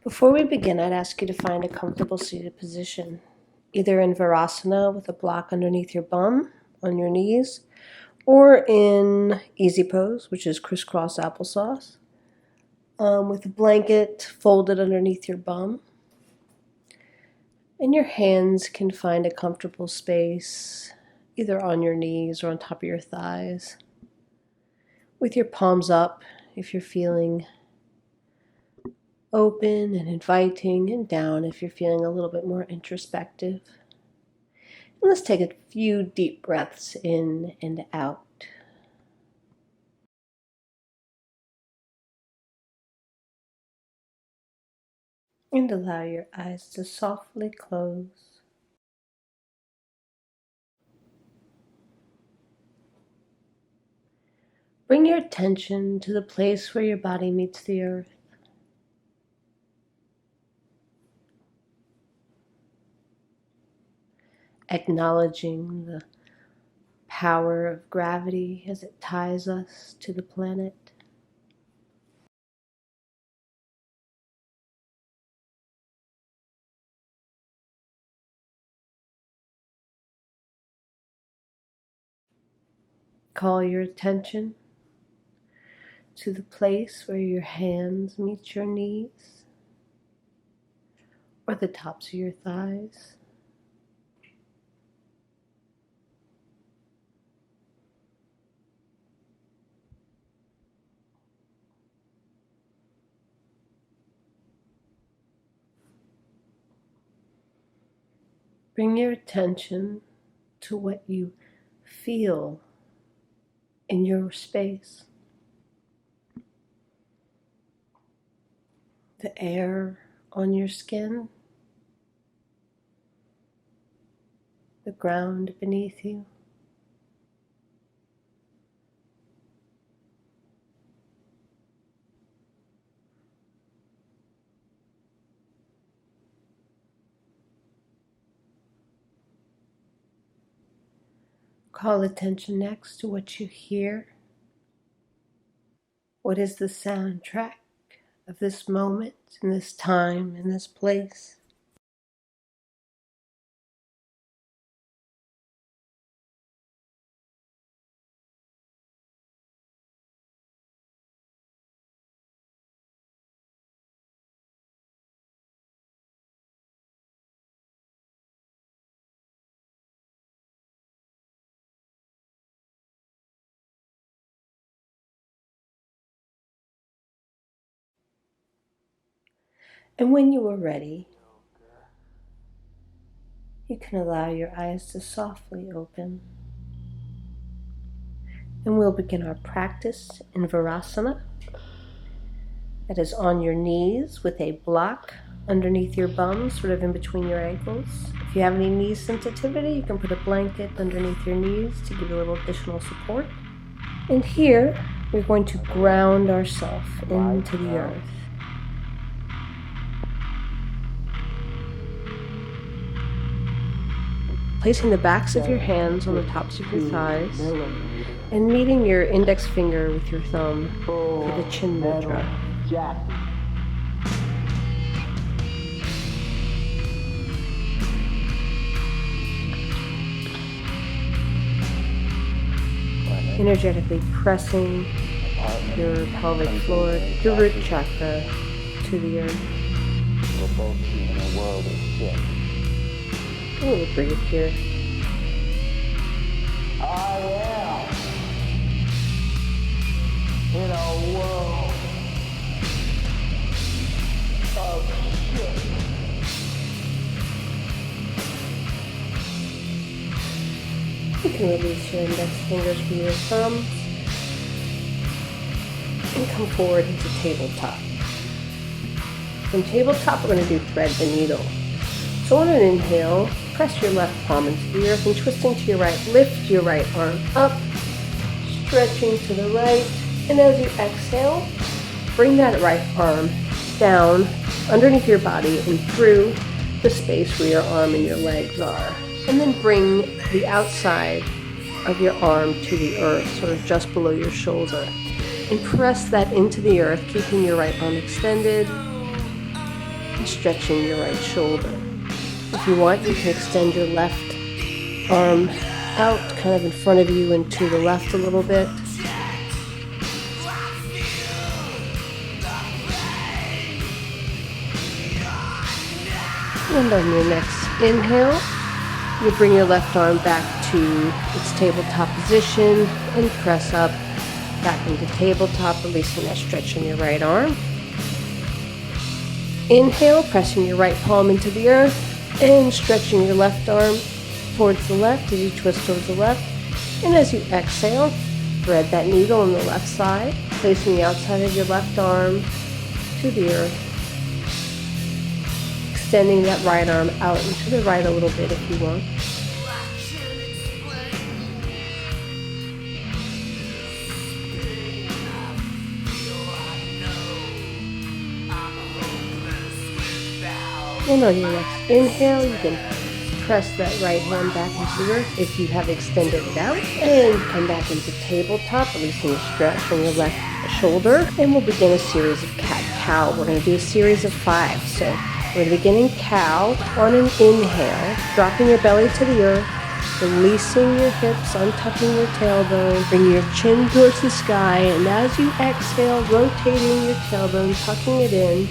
Before we begin, I'd ask you to find a comfortable seated position, either in Virasana with a block underneath your bum on your knees, or in easy pose, which is crisscross applesauce, with a blanket folded underneath your bum. And your hands can find a comfortable space, either on your knees or on top of your thighs, with your palms up if you're feeling open and inviting, and down if you're feeling a little bit more introspective. And let's take a few deep breaths in and out. And allow your eyes to softly close. Bring your attention to the place where your body meets the earth. Acknowledging the power of gravity as it ties us to the planet. Call your attention to the place where your hands meet your knees or the tops of your thighs. Bring your attention to what you feel in your space. The air on your skin, the ground beneath you. Call attention next to what you hear. What is the soundtrack of this moment, in this time, in this place? And when you are ready, you can allow your eyes to softly open. And we'll begin our practice in Virasana. That is on your knees with a block underneath your bum, sort of in between your ankles. If you have any knee sensitivity, you can put a blanket underneath your knees to give you a little additional support. And here, we're going to ground ourselves into the earth. Placing the backs of your hands on the tops of your thighs and meeting your index finger with your thumb for the chin mudra. Energetically pressing your pelvic floor, your root chakra to the earth. We're both in a world of shit. A little breathe here. I am in a world of shit. You can release your index fingers from your thumbs and come forward into tabletop. From tabletop, we're going to do thread the needle. So on an inhale, press your left palm into the earth and twisting to your right, lift your right arm up, stretching to the right. And as you exhale, bring that right arm down underneath your body and through the space where your arm and your legs are. And then bring the outside of your arm to the earth, sort of just below your shoulder. And press that into the earth, keeping your right arm extended. and stretching your right shoulder. If you want, you can extend your left arm out kind of in front of you and to the left a little bit. And on your next inhale, you bring your left arm back to its tabletop position and press up back into tabletop, releasing that stretch in your right arm. Inhale, pressing your right palm into the earth and stretching your left arm towards the left as you twist towards the left. And as you exhale, thread that needle on the left side, placing the outside of your left arm to the earth. Extending that right arm out and to the right a little bit if you want. And on your next inhale, you can press that right hand back into the earth if you have extended it out. And come back into tabletop, releasing a stretch from your left shoulder. And we'll begin a series of cat-cow. We're going to do a series of 5. So we're going to begin in cow on an inhale, dropping your belly to the earth, releasing your hips, untucking your tailbone, bring your chin towards the sky, and as you exhale, rotating your tailbone, tucking it in,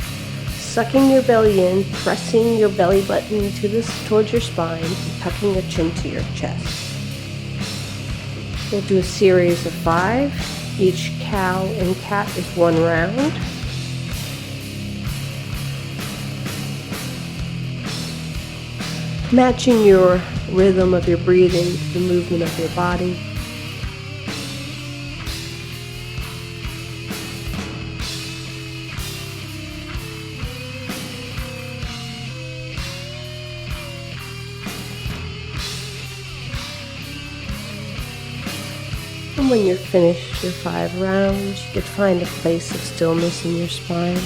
sucking your belly in, pressing your belly button towards your spine, and tucking your chin to your chest. We'll do a series of 5. Each cow and cat is 1 round. Matching your rhythm of your breathing to the movement of your body. And when you're finished your 5 rounds, you could find a place of stillness in your spine.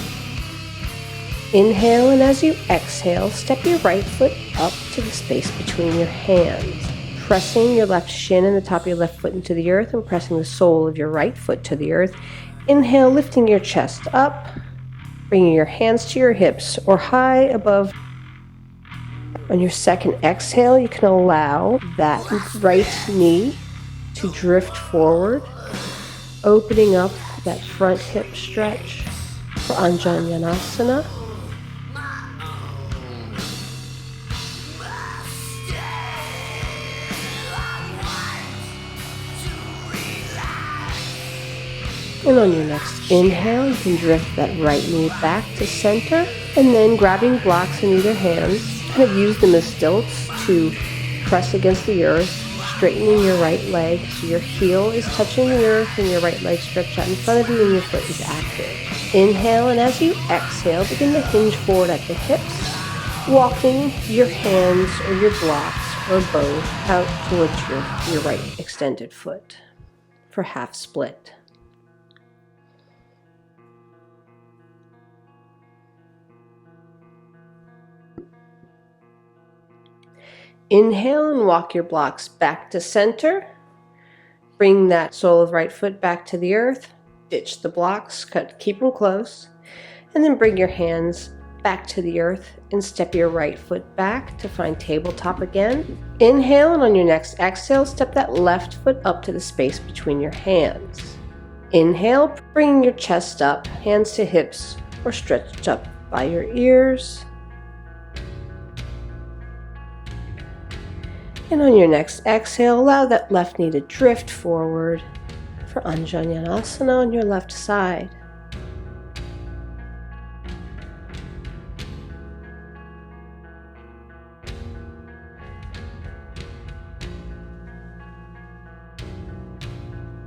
Inhale, and as you exhale, step your right foot up to the space between your hands, pressing your left shin and the top of your left foot into the earth and pressing the sole of your right foot to the earth. Inhale, lifting your chest up, bringing your hands to your hips or high above. On your second exhale, you can allow that right knee to drift forward, opening up that front hip stretch for Anjaneyasana. And on your next inhale, you can drift that right knee back to center, and then grabbing blocks in either hand, kind of use them as stilts to press against the earth, straightening your right leg so your heel is touching the earth and your right leg stretched out in front of you and your foot is active. Inhale, and as you exhale, begin to hinge forward at the hips, walking your hands or your blocks or both out towards your right extended foot for half split. Inhale and walk your blocks back to center. Bring that sole of right foot back to the earth. Ditch the blocks, keep them close. And then bring your hands back to the earth and step your right foot back to find tabletop again. Inhale, and on your next exhale, step that left foot up to the space between your hands. Inhale, bringing your chest up, hands to hips or stretched up by your ears. And on your next exhale, allow that left knee to drift forward for Anjaneyasana on your left side.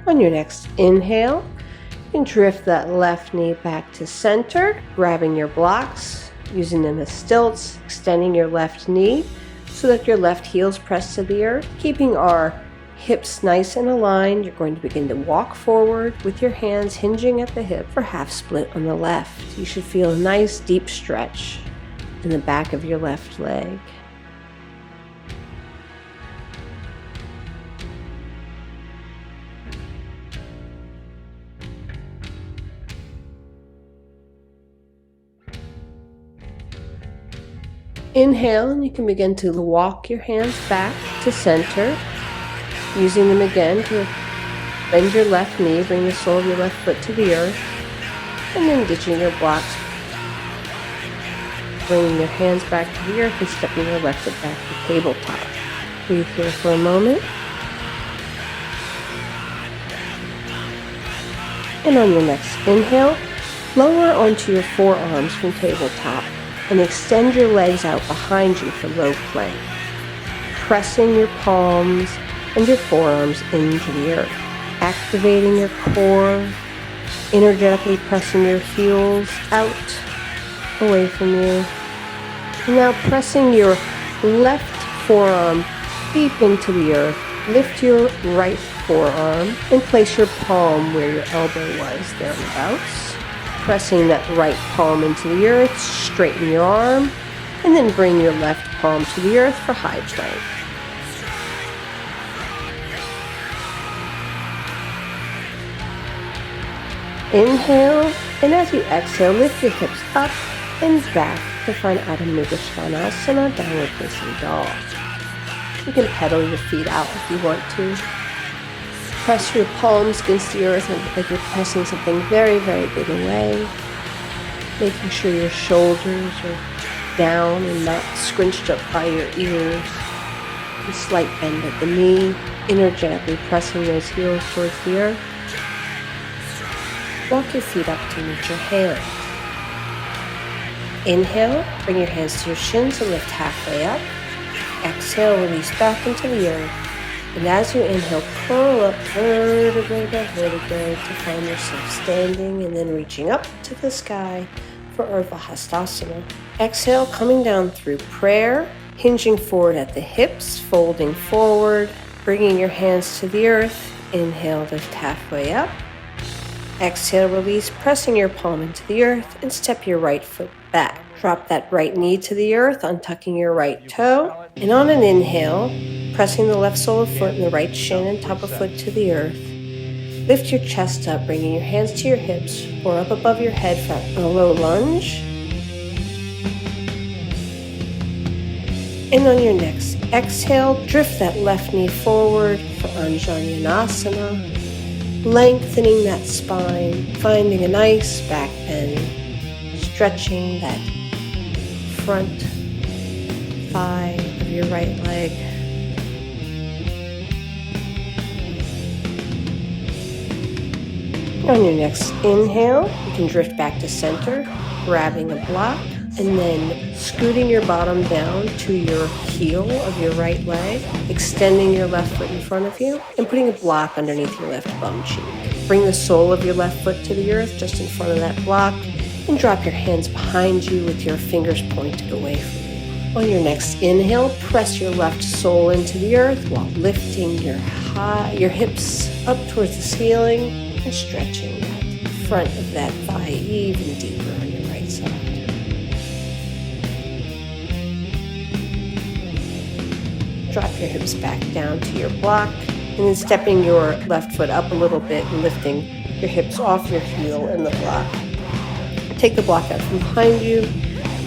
On your next inhale, you can drift that left knee back to center, grabbing your blocks, using them as stilts, extending your left knee so that your left heel is pressed to the earth. Keeping our hips nice and aligned, you're going to begin to walk forward with your hands hinging at the hip for half split on the left. You should feel a nice deep stretch in the back of your left leg. Inhale, and you can begin to walk your hands back to center, using them again to bend your left knee, bring the sole of your left foot to the earth, and then ditching your blocks, bringing your hands back to the earth and stepping your left foot back to tabletop. Breathe here for a moment. And on your next inhale, lower onto your forearms from tabletop and extend your legs out behind you for low plank, pressing your palms and your forearms into the earth, activating your core, energetically pressing your heels out, away from you. And now pressing your left forearm deep into the earth, lift your right forearm and place your palm where your elbow was, thereabouts. Pressing that right palm into the earth, straighten your arm, and then bring your left palm to the earth for high plank. Inhale, and as you exhale, lift your hips up and back to find Adho Mukha Svanasana, downward facing dog. You can pedal your feet out if you want to. Press your palms against the earth like you're pressing something very, very big away. Making sure your shoulders are down and not scrunched up by your ears. A slight bend at the knee, energetically pressing those heels towards the earth. Walk your feet up to meet your hands. Inhale, bring your hands to your shins and lift halfway up. Exhale, release back into the earth. And as you inhale, curl up vertebrae by vertebrae to find yourself standing and then reaching up to the sky for Urdhva Hastasana. Exhale, coming down through prayer, hinging forward at the hips, folding forward, bringing your hands to the earth. Inhale, lift halfway up. Exhale, release, pressing your palm into the earth and step your right foot back. Drop that right knee to the earth, untucking your right toe. And on an inhale, pressing the left sole of foot and the right shin and top of foot to the earth. Lift your chest up, bringing your hands to your hips or up above your head for a low lunge. And on your next exhale, drift that left knee forward for Anjaneyasana, lengthening that spine, finding a nice back bend, stretching that front thigh of your right leg. On your next inhale, you can drift back to center, grabbing a block, and then scooting your bottom down to your heel of your right leg, extending your left foot in front of you, and putting a block underneath your left bum cheek. Bring the sole of your left foot to the earth, just in front of that block, and drop your hands behind you with your fingers pointed away from you. On your next inhale, press your left sole into the earth while lifting your hips up towards the ceiling, and stretching that front of that thigh even deeper on your right side. Drop your hips back down to your block, and then stepping your left foot up a little bit and lifting your hips off your heel in the block. Take the block out from behind you,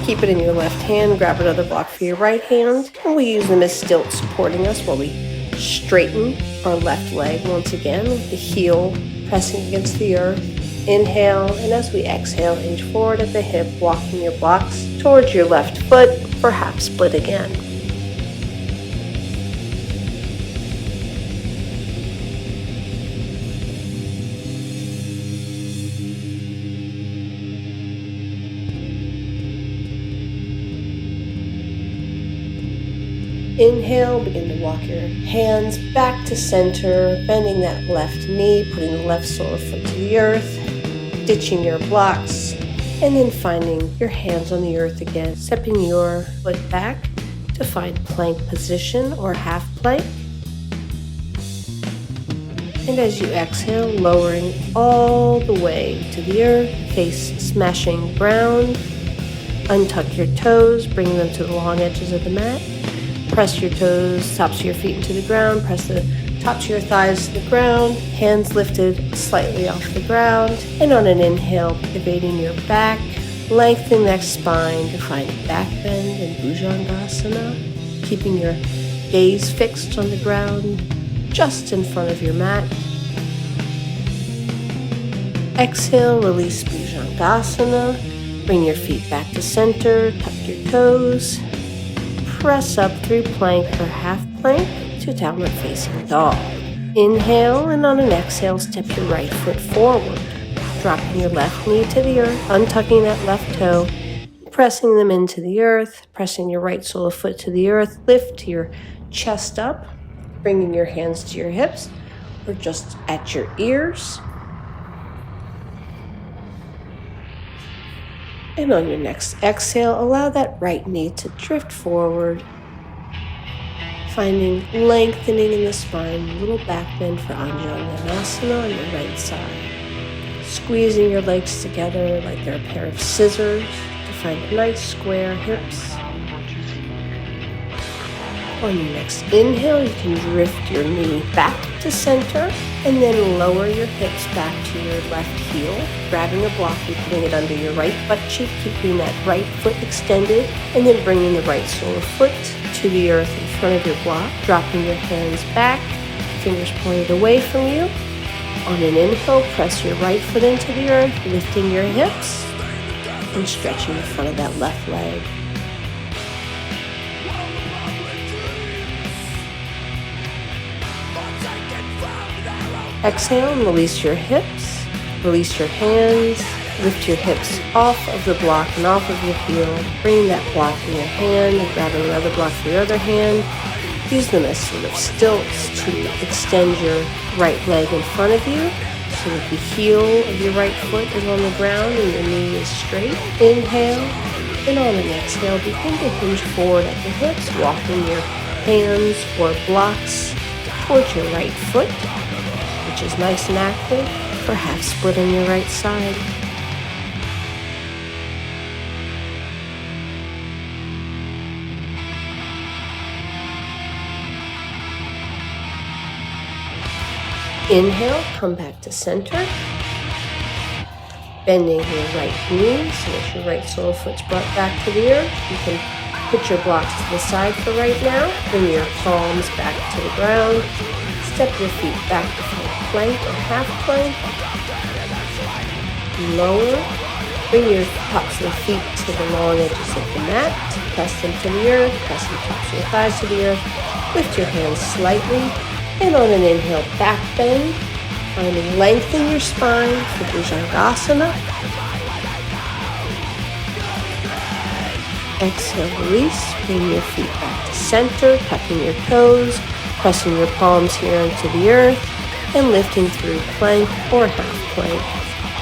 keep it in your left hand, grab another block for your right hand, and we use them as stilts supporting us while we straighten our left leg once again with the heel pressing against the earth. Inhale, and as we exhale, inch forward at the hip, walking your blocks towards your left foot for half split again. Inhale, begin to walk your hands back to center, bending that left knee, putting the left sole of foot to the earth, ditching your blocks, and then finding your hands on the earth again, stepping your foot back to find plank position or half plank. And as you exhale, lowering all the way to the earth, face smashing ground, untuck your toes, bring them to the long edges of the mat. Press your toes, tops of your feet into the ground. Press the tops of your thighs to the ground. Hands lifted slightly off the ground. And on an inhale, elevating your back, Lengthen that spine to find a back bend in Bhujangasana, keeping your gaze fixed on the ground just in front of your mat. Exhale, release Bhujangasana. Bring your feet back to center, tuck your toes. Press up through plank or half plank to downward facing dog. Inhale, and on an exhale, step your right foot forward, dropping your left knee to the earth, untucking that left toe, pressing them into the earth, pressing your right sole of foot to the earth. Lift your chest up, bringing your hands to your hips or just at your ears. And on your next exhale, allow that right knee to drift forward, finding lengthening in the spine, little back bend for Anjaneyasana on your right side. Squeezing your legs together like they're a pair of scissors to find nice square hips. On your next inhale, you can drift your knee back to center and then lower your hips back to your left heel, grabbing a block and putting it under your right butt cheek, keeping that right foot extended, and then bringing the right sole of foot to the earth in front of your block, dropping your hands back, fingers pointed away from you. On an inhale, press your right foot into the earth, lifting your hips and stretching the front of that left leg. Exhale and release your hips, release your hands, lift your hips off of the block and off of your heel, bringing that block in your hand and grabbing another block with your other hand. Use them as sort of stilts to extend your right leg in front of you so that the heel of your right foot is on the ground and your knee is straight. Inhale, and on an exhale, begin to hinge forward at the hips, walking your hands or blocks towards your right foot, which is nice and active, for half split on your right side. Inhale, come back to center. Bending your right knee so that your right sole of foot's brought back to the earth. You can put your blocks to the side for right now. Bring your palms back to the ground. Step your feet back to full plank or half plank. Lower. Bring your tops of the feet to the long edges of the mat. Press them to the earth. Press the tops of your thighs to the earth. Lift your hands slightly. And on an inhale, back bend. Finding length in your spine for Bhujangasana. Exhale, release. Bring your feet back to center, tucking your toes, pressing your palms here into the earth, and lifting through plank or half plank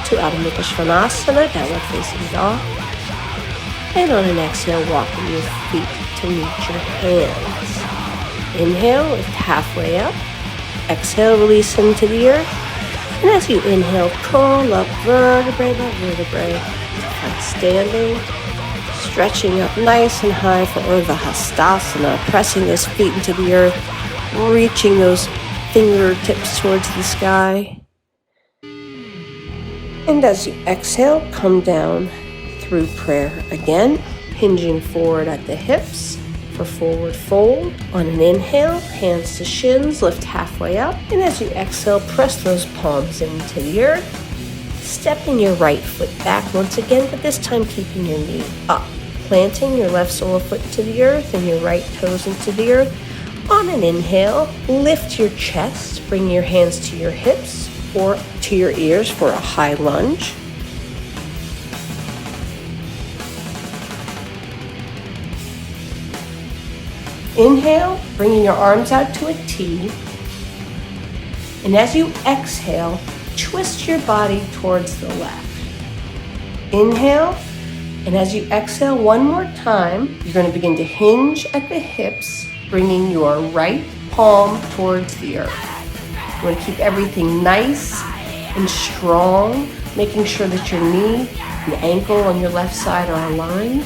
to Adho Mukha Svanasana, downward facing dog. And on an exhale, walking your feet to meet your hands. Inhale, lift halfway up. Exhale, release into the earth. And as you inhale, pull up vertebrae by vertebrae. Front standing. Stretching up nice and high for Urdhva Hastasana. Pressing those feet into the earth. Reaching those fingertips towards the sky. And as you exhale, come down through prayer again. Hinging forward at the hips. For forward fold. On an inhale, hands to shins, lift halfway up. And as you exhale, press those palms into the earth. Stepping your right foot back once again, but this time keeping your knee up. Planting your left sole of foot to the earth and your right toes into the earth. On an inhale, lift your chest, bring your hands to your hips or to your ears for a high lunge. Inhale, bringing your arms out to a T. And as you exhale, twist your body towards the left. Inhale, and as you exhale one more time, you're going to begin to hinge at the hips, bringing your right palm towards the earth. You want to keep everything nice and strong, making sure that your knee and ankle on your left side are aligned.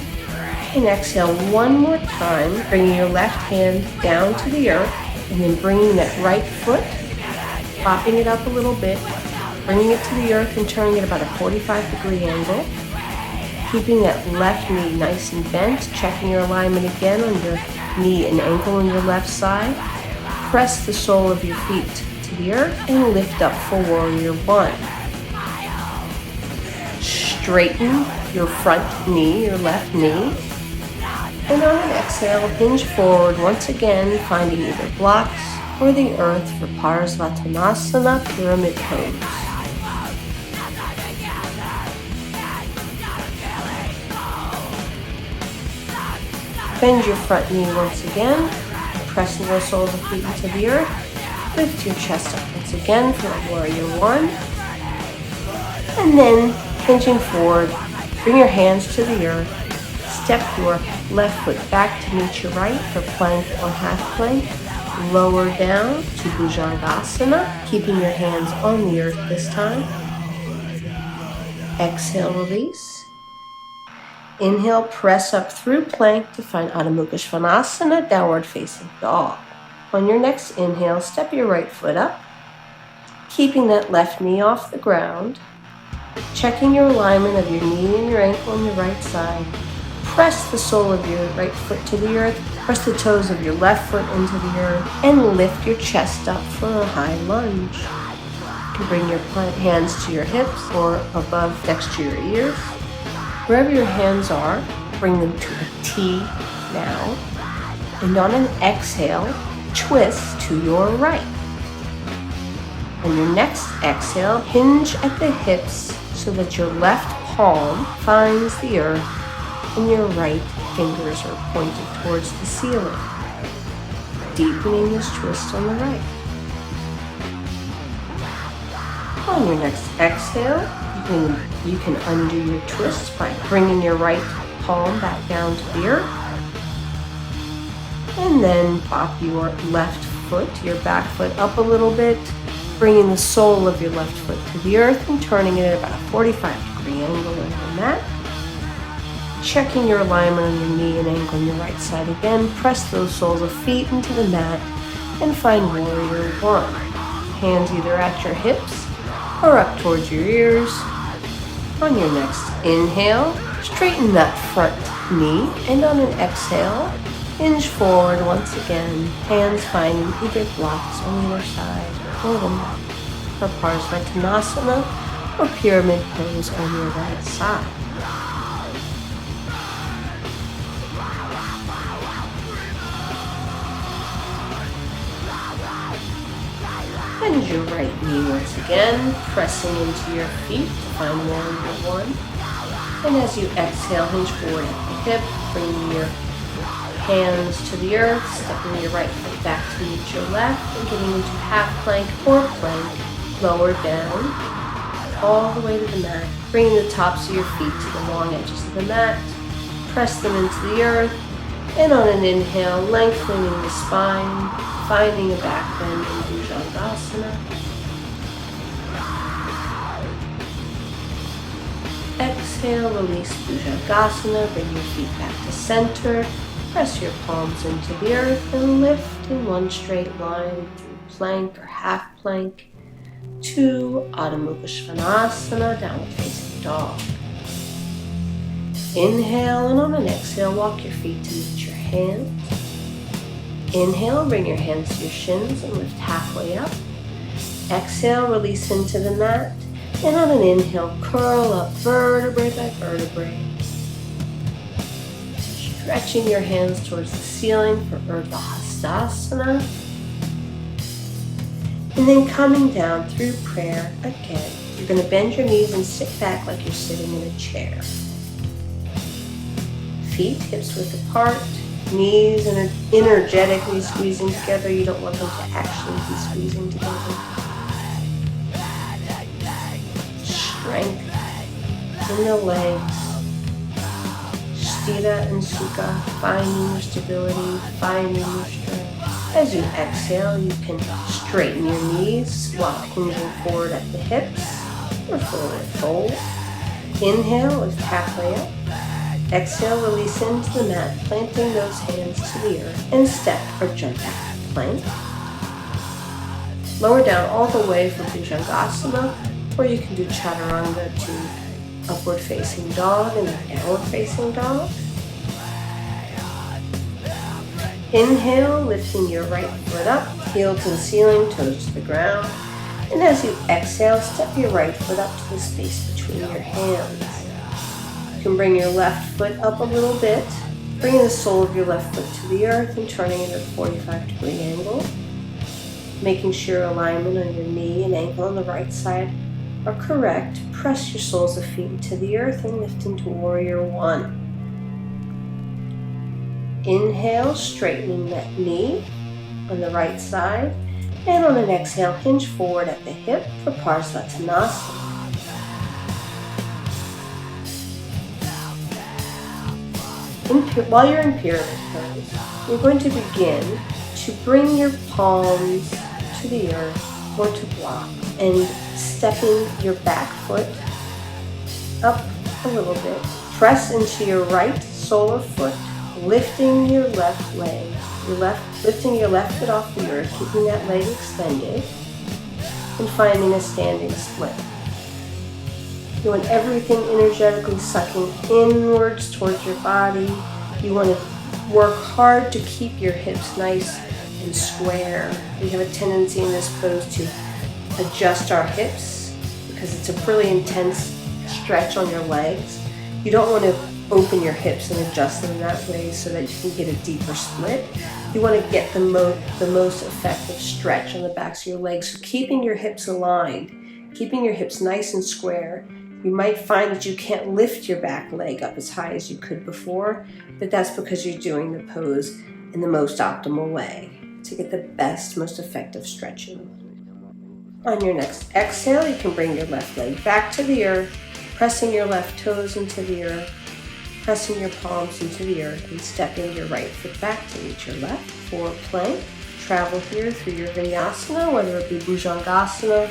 And exhale one more time, bringing your left hand down to the earth, and then bringing that right foot, popping it up a little bit, bringing it to the earth and turning it about a 45-degree angle. Keeping that left knee nice and bent, checking your alignment again on your knee and ankle on your left side. Press the sole of your feet to the earth and lift up for warrior one. Straighten your front knee, your left knee. And on an exhale, hinge forward once again, finding either blocks or the earth for Parsvattanasana, pyramid pose. Bend your front knee once again, pressing those soles of feet into the earth. Lift your chest up once again for warrior one. And then, hinging forward, bring your hands to the earth. Step your left foot back to meet your right for plank or half plank. Lower down to Bhujangasana, keeping your hands on the earth this time. Exhale, release. Inhale, press up through plank to find Adho Mukha Svanasana, downward facing dog. On your next inhale, step your right foot up, keeping that left knee off the ground. Checking your alignment of your knee and your ankle on your right side. Press the sole of your right foot to the earth. Press the toes of your left foot into the earth and lift your chest up for a high lunge. You can bring your hands to your hips or above next to your ears. Wherever your hands are, bring them to a T now. And on an exhale, twist to your right. On your next exhale, hinge at the hips so that your left palm finds the earth and your right fingers are pointed towards the ceiling. Deepening this twist on the right. On your next exhale, you can undo your twist by bringing your right palm back down to the earth. And then pop your left foot, your back foot up a little bit, bringing the sole of your left foot to the earth and turning it at about a 45-degree angle on your mat. Checking your alignment on your knee and ankle on your right side again. Press those soles of feet into the mat and find warrior one. Hands either at your hips or up towards your ears. On your next inhale, straighten that front knee, and on an exhale, hinge forward once again, hands finding either blocks on either side or the mat for Parsvattanasana or pyramid pose on your right side. Bend your right knee once again, pressing into your feet to find warrior one. And as you exhale, hinge forward at the hip, bringing your hands to the earth, stepping your right foot back to meet your left, and getting into half plank or plank, lower down, all the way to the mat. Bringing the tops of your feet to the long edges of the mat, press them into the earth, and on an inhale, lengthening the spine, finding a back bend in Bhujangasana. Exhale, release Bhujangasana, bring your feet back to center, press your palms into the earth and lift in one straight line through plank or half plank to Adho Mukha Svanasana, downward facing dog. Inhale, and on an exhale, walk your feet to meet your hands. Inhale, bring your hands to your shins and lift halfway up. Exhale, release into the mat. And on an inhale, curl up vertebrae by vertebrae. Stretching your hands towards the ceiling for Urdhva Hastasana. And then coming down through prayer again. You're going to bend your knees and sit back like you're sitting in a chair. Feet hips width apart. Knees energetically squeezing together. You don't want them to actually be squeezing together. Strength in the legs. Sthira and Sukha, finding your stability, finding your strength. As you exhale, you can straighten your knees while hinging forward at the hips or forward fold. Inhale, lift halfway up. Exhale, release into the mat, planting those hands to the earth, and step or jump back to plank. Lower down all the way for Bhujangasana, or you can do Chaturanga to upward facing dog and then downward facing dog. Inhale, lifting your right foot up, heel to the ceiling, toes to the ground. And as you exhale, step your right foot up to the space between your hands. You can bring your left foot up a little bit, bringing the sole of your left foot to the earth and turning it at a 45-degree angle. Making sure alignment on your knee and ankle on the right side are correct. Press your soles of feet to the earth and lift into Warrior One. Inhale, straightening that knee on the right side. And on an exhale, hinge forward at the hip for Parsvattanasana. While you're in pyramid pose, you're going to begin to bring your palms to the earth or to block and stepping your back foot up a little bit. Press into your right sole of foot, lifting your left leg, lifting your left foot off the earth, keeping that leg extended, and finding a standing split. You want everything energetically sucking inwards towards your body. You want to work hard to keep your hips nice and square. We have a tendency in this pose to adjust our hips because it's a really intense stretch on your legs. You don't want to open your hips and adjust them that way so that you can get a deeper split. You want to get the most effective stretch on the backs of your legs. So keeping your hips aligned, keeping your hips nice and square. You might find that you can't lift your back leg up as high as you could before, but that's because you're doing the pose in the most optimal way to get the best, most effective stretching. On your next exhale, you can bring your left leg back to the earth, pressing your left toes into the earth, pressing your palms into the earth, and stepping your right foot back to meet your left for plank. Travel here through your vinyasana, whether it be bhujangasana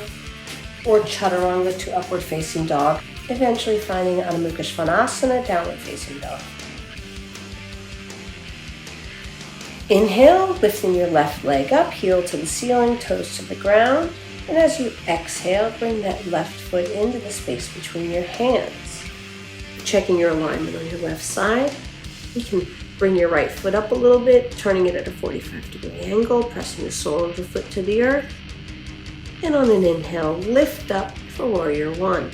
or chaturanga to upward facing dog, eventually finding Adho Mukha Svanasana, downward facing dog. Inhale, lifting your left leg up, heel to the ceiling, toes to the ground. And as you exhale, bring that left foot into the space between your hands. Checking your alignment on your left side. You can bring your right foot up a little bit, turning it at a 45-degree angle, pressing the sole of the foot to the earth. And on an inhale, lift up for Warrior One.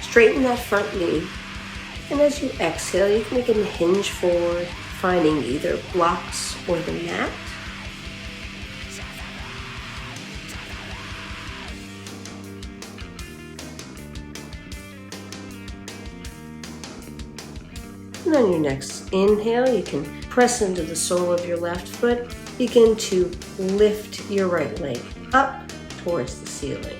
Straighten that front knee. And as you exhale, you can begin to hinge forward, finding either blocks or the mat. And on your next inhale, you can press into the sole of your left foot. Begin to lift your right leg up towards the ceiling.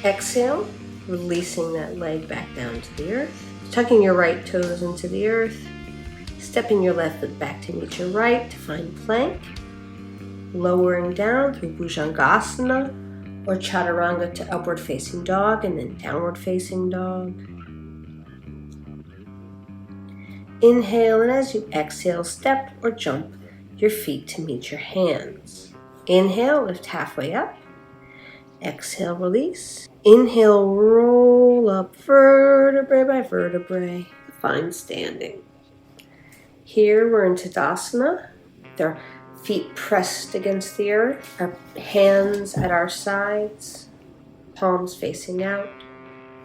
Exhale, releasing that leg back down to the earth, tucking your right toes into the earth, stepping your left foot back to meet your right to find plank, lowering down through bhujangasana or chaturanga to upward facing dog and then downward facing dog. Inhale, and as you exhale, step or jump your feet to meet your hands. Inhale, lift halfway up. Exhale, release. Inhale, roll up vertebrae by vertebrae. Find standing. Here we're in Tadasana. Their feet pressed against the earth. Our hands at our sides. Palms facing out.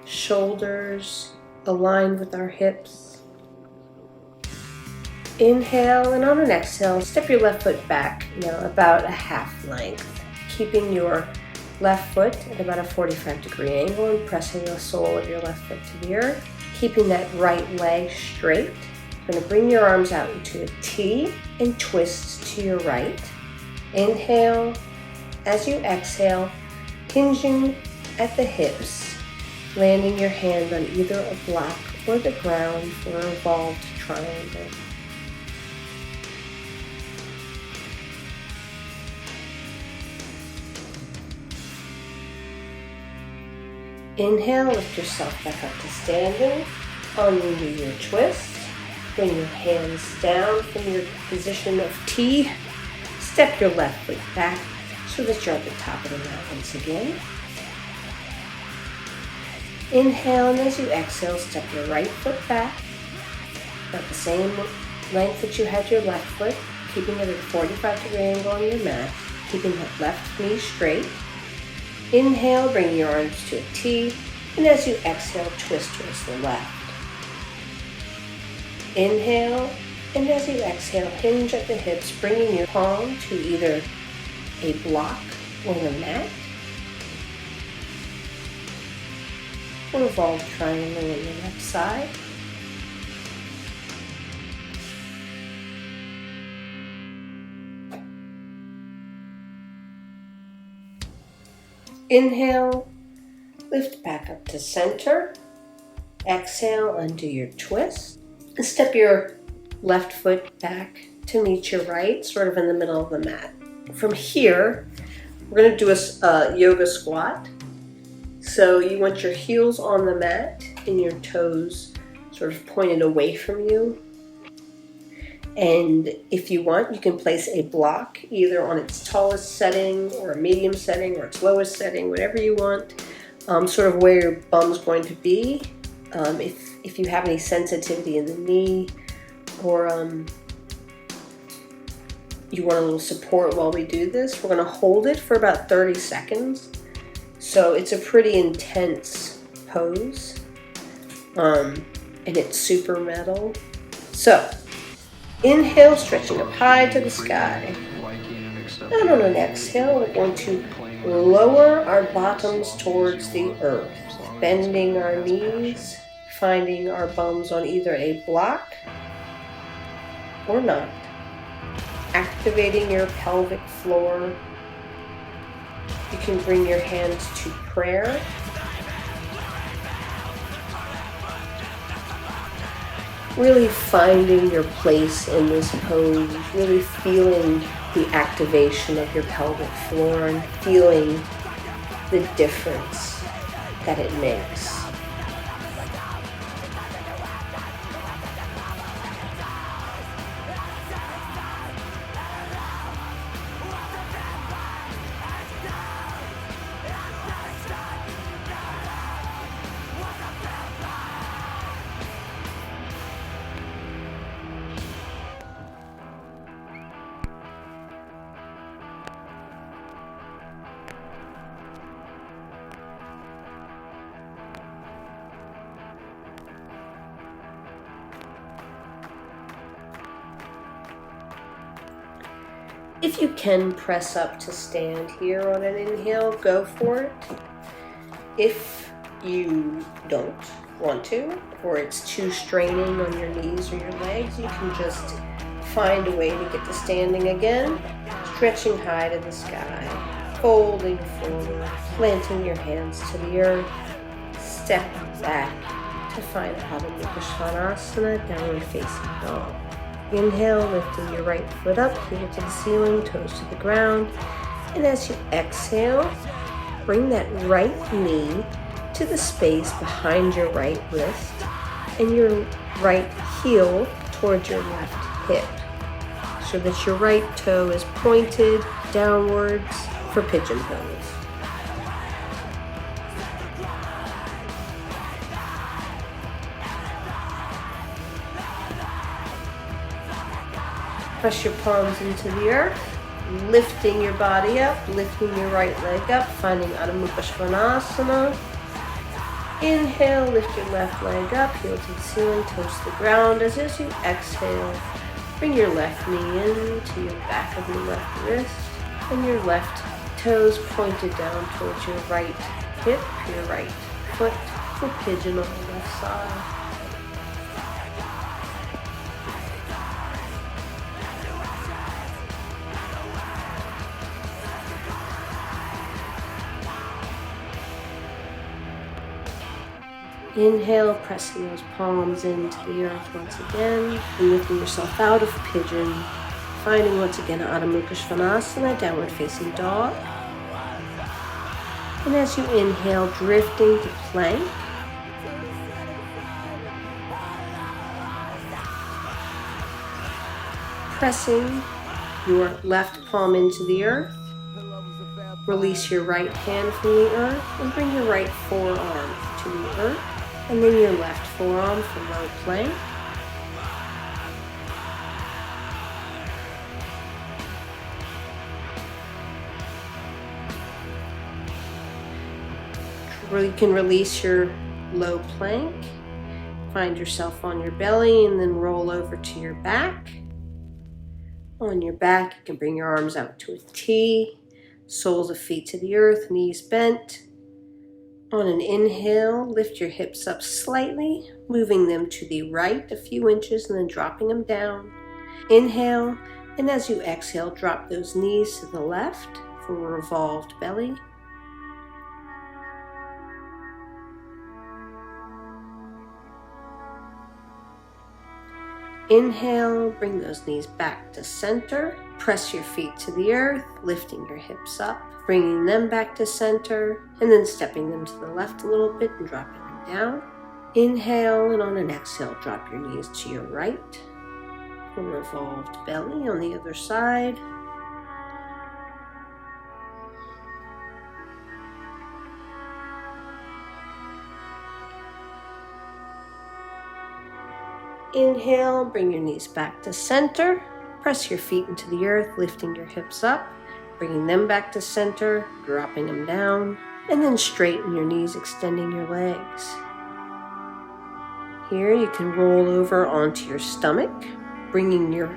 Shoulders aligned with our hips. Inhale, and on an exhale, step your left foot back, about a half length. Keeping your left foot at about a 45-degree angle and pressing the sole of your left foot to the earth. Keeping that right leg straight. You're going to bring your arms out into a T and twist to your right. Inhale. As you exhale, hinging at the hips, landing your hand on either a block or the ground for a revolved triangle. Inhale, lift yourself back up to standing. Undo your twist. Bring your hands down from your position of T. Step your left foot back so that you're at the top of the mat once again. Inhale, and as you exhale, step your right foot back. At the same length that you had your left foot, keeping it at a 45-degree angle on your mat, keeping that left knee straight. Inhale, bring your arms to a T, and as you exhale, twist towards the left. Inhale, and as you exhale, hinge at the hips, bringing your palm to either a block or the mat. Revolve triangle on the left side. Inhale, lift back up to center. Exhale, undo your twist. And step your left foot back to meet your right, sort of in the middle of the mat. From here, we're going to do a yoga squat. So you want your heels on the mat and your toes sort of pointed away from you. And if you want, you can place a block either on its tallest setting or a medium setting or its lowest setting, whatever you want, sort of where your bum's going to be. If you have any sensitivity in the knee or you want a little support while we do this, we're going to hold it for about 30 seconds. So it's a pretty intense pose, and it's super metal. So inhale, stretching up high to the sky. And on an exhale, we're going to lower our bottoms towards the earth, bending our knees, finding our bums on either a block or not, activating your pelvic floor. You can bring your hands to prayer. Really finding your place in this pose, really feeling the activation of your pelvic floor and feeling the difference that it makes. If you can press up to stand here on an inhale, go for it. If you don't want to, or it's too straining on your knees or your legs, you can just find a way to get to standing again, stretching high to the sky, folding forward, planting your hands to the earth, step back to find Adho Mukha Svanasana, downward facing dog. Inhale, lifting your right foot up, heel to the ceiling, toes to the ground. And as you exhale, bring that right knee to the space behind your right wrist and your right heel towards your left hip so that your right toe is pointed downwards for pigeon pose. Press your palms into the earth, lifting your body up, lifting your right leg up, finding Adho Mukha Svanasana. Inhale, lift your left leg up, heel to the ceiling, toes to the ground. As you exhale, bring your left knee into your back of your left wrist and your left toes pointed down towards your right hip, your right foot, for pigeon on the left side. Inhale, pressing those palms into the earth once again, and lifting yourself out of pigeon, finding once again Adho Mukha Svanasana, downward facing dog. And as you inhale, drifting to plank. Pressing your left palm into the earth. Release your right hand from the earth and bring your right forearm to the earth. And then your left forearm for low plank. You can release your low plank. Find yourself on your belly and then roll over to your back. On your back, you can bring your arms out to a T, soles of feet to the earth, knees bent. On an inhale, lift your hips up slightly, moving them to the right a few inches and then dropping them down. Inhale, and as you exhale, drop those knees to the left for a revolved belly. Inhale, bring those knees back to center. Press your feet to the earth, lifting your hips up, bringing them back to center, and then stepping them to the left a little bit and dropping them down. Inhale, and on an exhale, drop your knees to your right. A revolved belly on the other side. Inhale, bring your knees back to center. Press your feet into the earth, lifting your hips up, bringing them back to center, dropping them down, and then straighten your knees, extending your legs. Here you can roll over onto your stomach, bringing your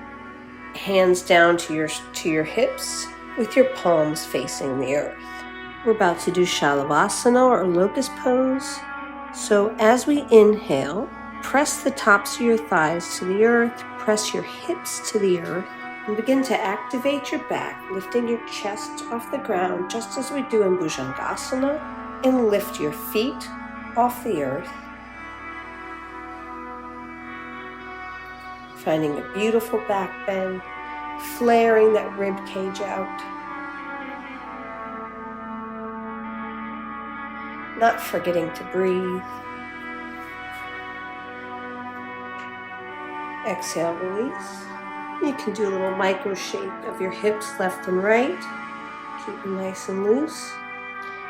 hands down to your hips with your palms facing the earth. We're about to do Shalavasana or locust pose. So as we inhale, press the tops of your thighs to the earth, press your hips to the earth, and begin to activate your back, lifting your chest off the ground, just as we do in Bhujangasana, and lift your feet off the earth. Finding a beautiful back bend, flaring that rib cage out. Not forgetting to breathe. Exhale, release. You can do a little micro shake of your hips left and right. Keep them nice and loose.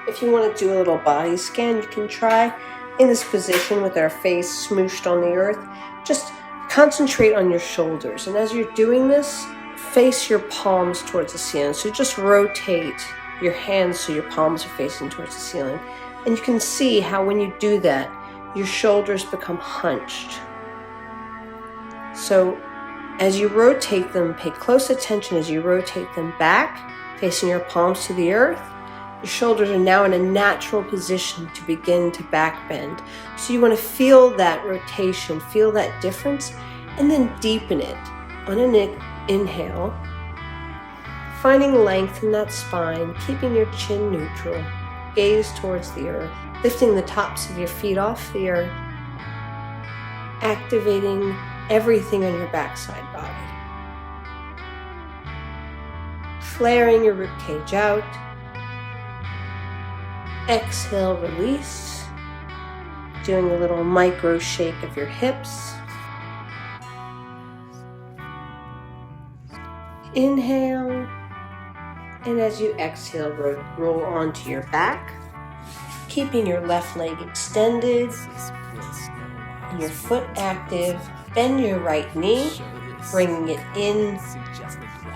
If you want to do a little body scan, you can try in this position with our face smooshed on the earth. Just concentrate on your shoulders. And as you're doing this, face your palms towards the ceiling. So just rotate your hands so your palms are facing towards the ceiling. And you can see how when you do that, your shoulders become hunched. So as you rotate them, pay close attention as you rotate them back, facing your palms to the earth. Your shoulders are now in a natural position to begin to back bend. So you want to feel that rotation, feel that difference, and then deepen it. On an inhale, finding length in that spine, keeping your chin neutral, gaze towards the earth, lifting the tops of your feet off the earth, activating everything on your backside body. Flaring your ribcage out. Exhale, release. Doing a little micro shake of your hips. Inhale. And as you exhale, roll onto your back. Keeping your left leg extended. And your foot active. Bend your right knee, bringing it in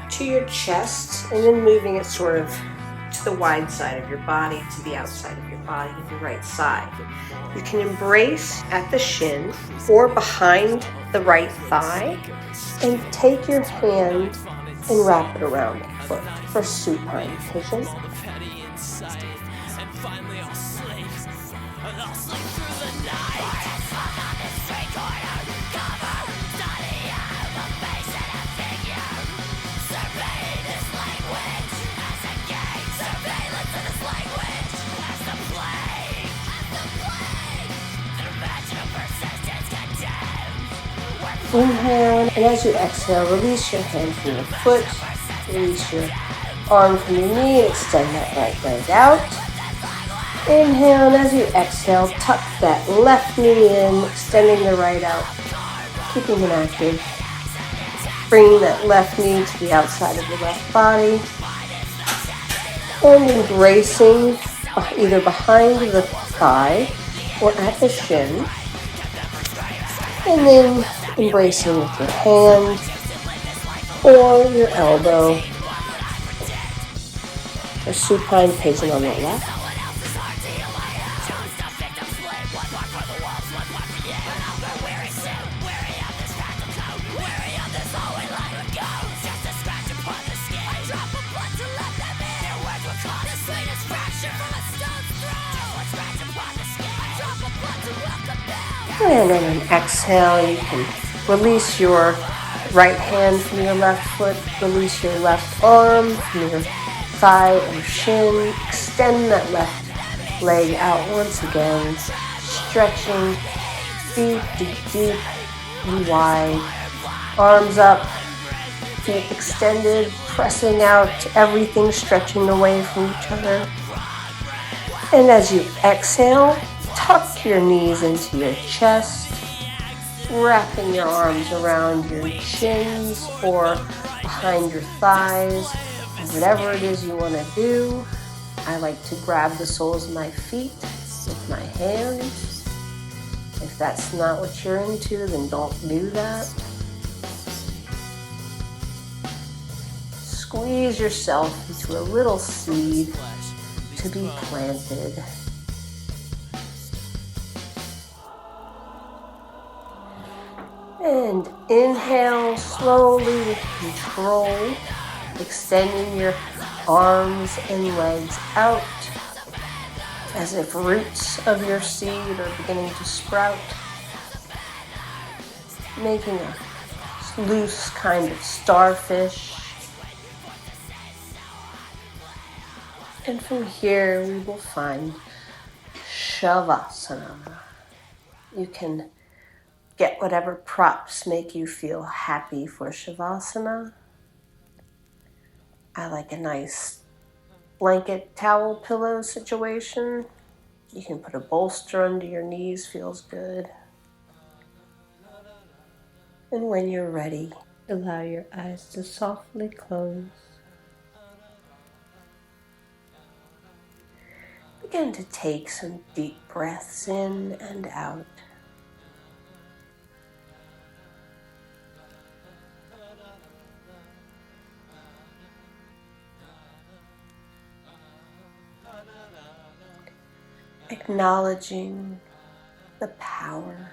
to your chest, and then moving it sort of to the wide side of your body, to the outside of your body, your right side. You can embrace at the shin or behind the right thigh, and take your hand and wrap it around the foot for supine position. Inhale, and as you exhale, release your hand from your foot, release your arm from your knee, and extend that right leg out. Inhale, and as you exhale, tuck that left knee in, extending the right out, keeping it active. Bringing that left knee to the outside of the left body. And embracing either behind the thigh or at the shin. And then embracing with your hand or your elbow. Or supine facing on the left. And on an exhale, you can release your right hand from your left foot, release your left arm from your thigh or shin, extend that left leg out once again, stretching deep, deep, deep and wide. Arms up, feet extended, pressing out, everything stretching away from each other. And as you exhale, tuck your knees into your chest, wrapping your arms around your shins or behind your thighs, whatever it is you want to do. I like to grab the soles of my feet with my hands. If that's not what you're into, then don't do that. Squeeze yourself into a little seed to be planted. And inhale slowly with control, extending your arms and legs out as if roots of your seed are beginning to sprout, making a loose kind of starfish. And from here we will find Shavasana. You can get whatever props make you feel happy for Shavasana. I like a nice blanket towel pillow situation. You can put a bolster under your knees, feels good. And when you're ready, allow your eyes to softly close. Begin to take some deep breaths in and out. Acknowledging the power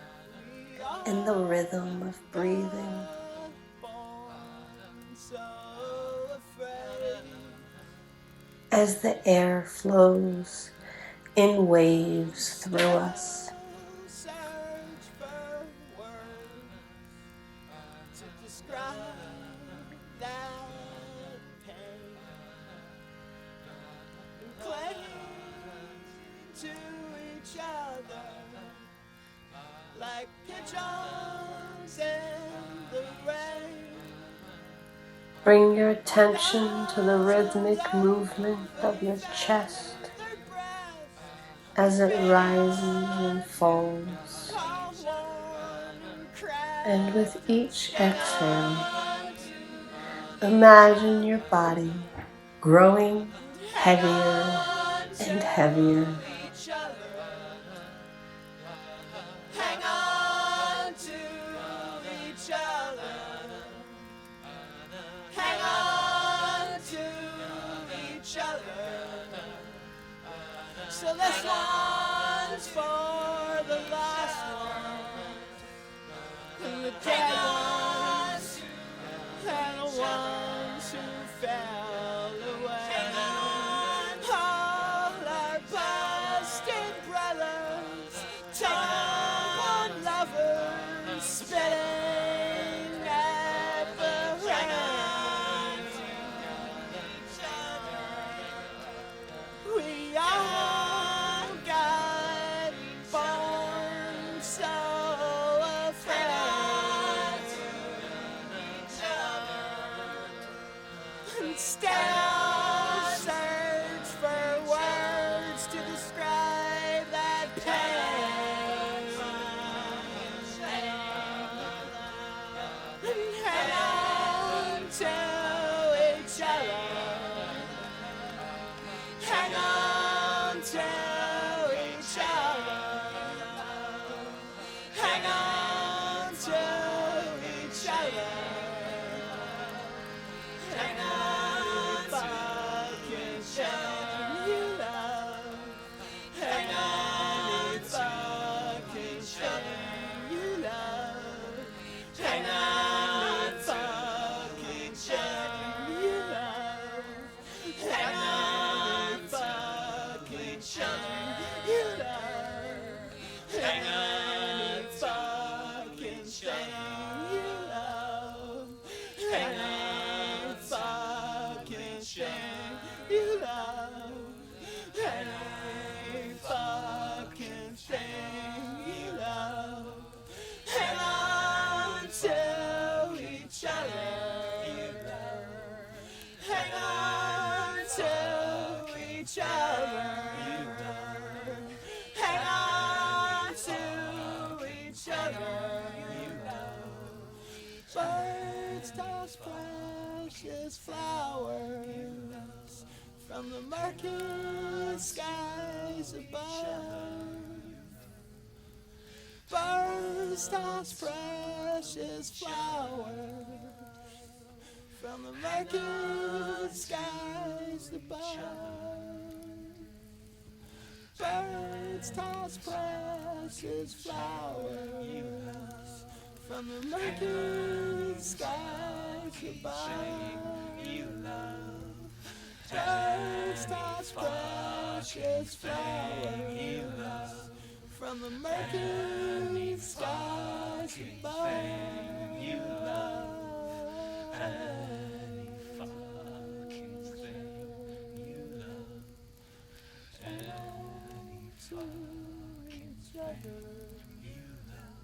and the rhythm of breathing. As the air flows in waves through us. Like pigeons in the rain. Bring your attention to the rhythmic movement of your chest as it rises and falls. And with each exhale, imagine your body growing heavier and heavier. Hang on to each other. Hang on to each other. So this one's for the last one, and the dead ones, and the ones who fell away. All our busted brothers, torn lovers, spitting at the rain. We all got born so afraid. toss precious flowers from the murky skies above. Birds toss precious flowers from the murky skies above. Birds toss precious flowers from the murky skies above. Birds toss precious flowers from the murky skies above. You love any fucking thing. You love any fucking thing. You love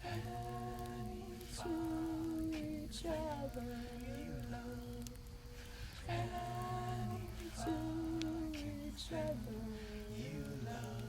any fucking thing. You love any fucking thing. You love.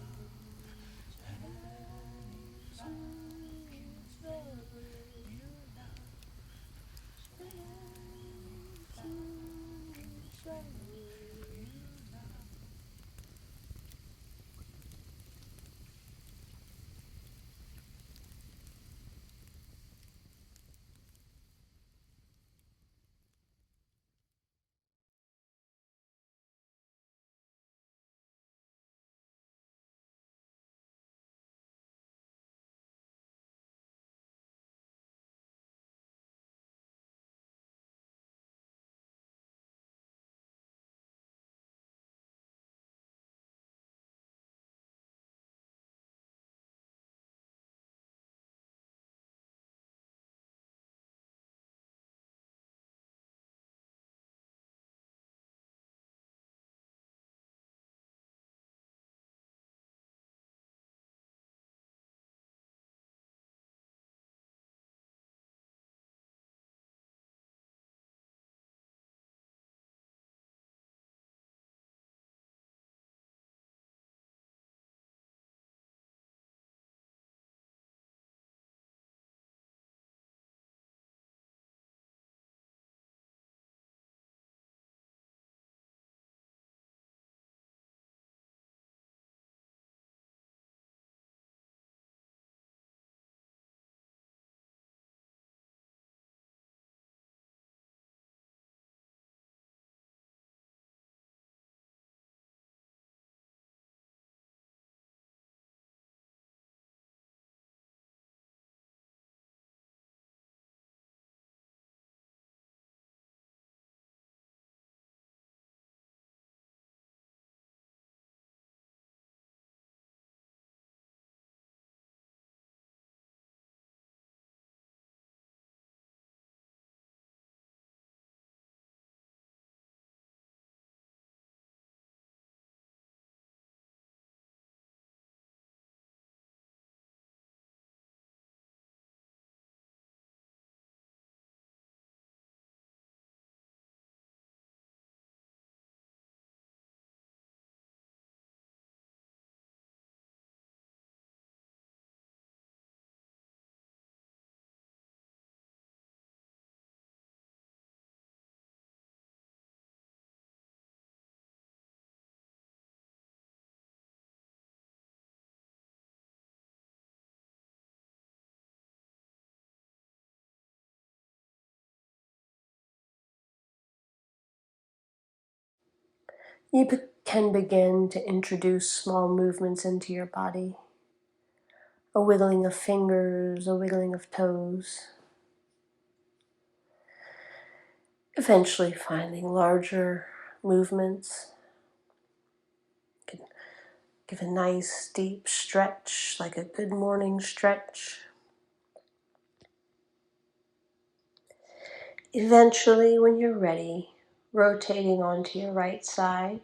You can begin to introduce small movements into your body. A wiggling of fingers, a wiggling of toes. Eventually finding larger movements. You can give a nice deep stretch, like a good morning stretch. Eventually, when you're ready, rotating onto your right side,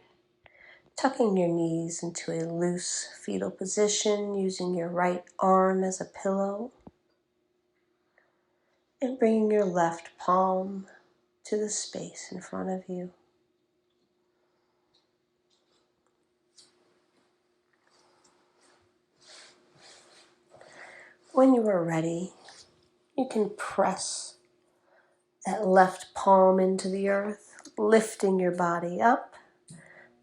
tucking your knees into a loose fetal position, using your right arm as a pillow, and bringing your left palm to the space in front of you. When you are ready, you can press that left palm into the earth, lifting your body up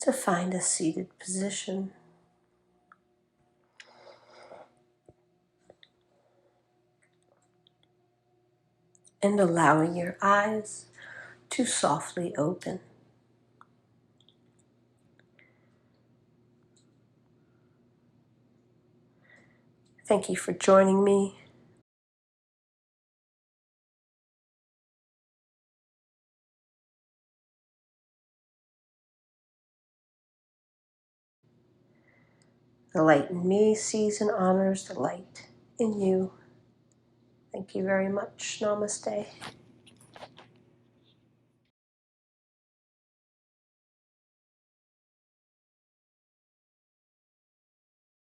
to find a seated position. And allowing your eyes to softly open. Thank you for joining me. The light in me sees and honors the light in you. Thank you very much. Namaste.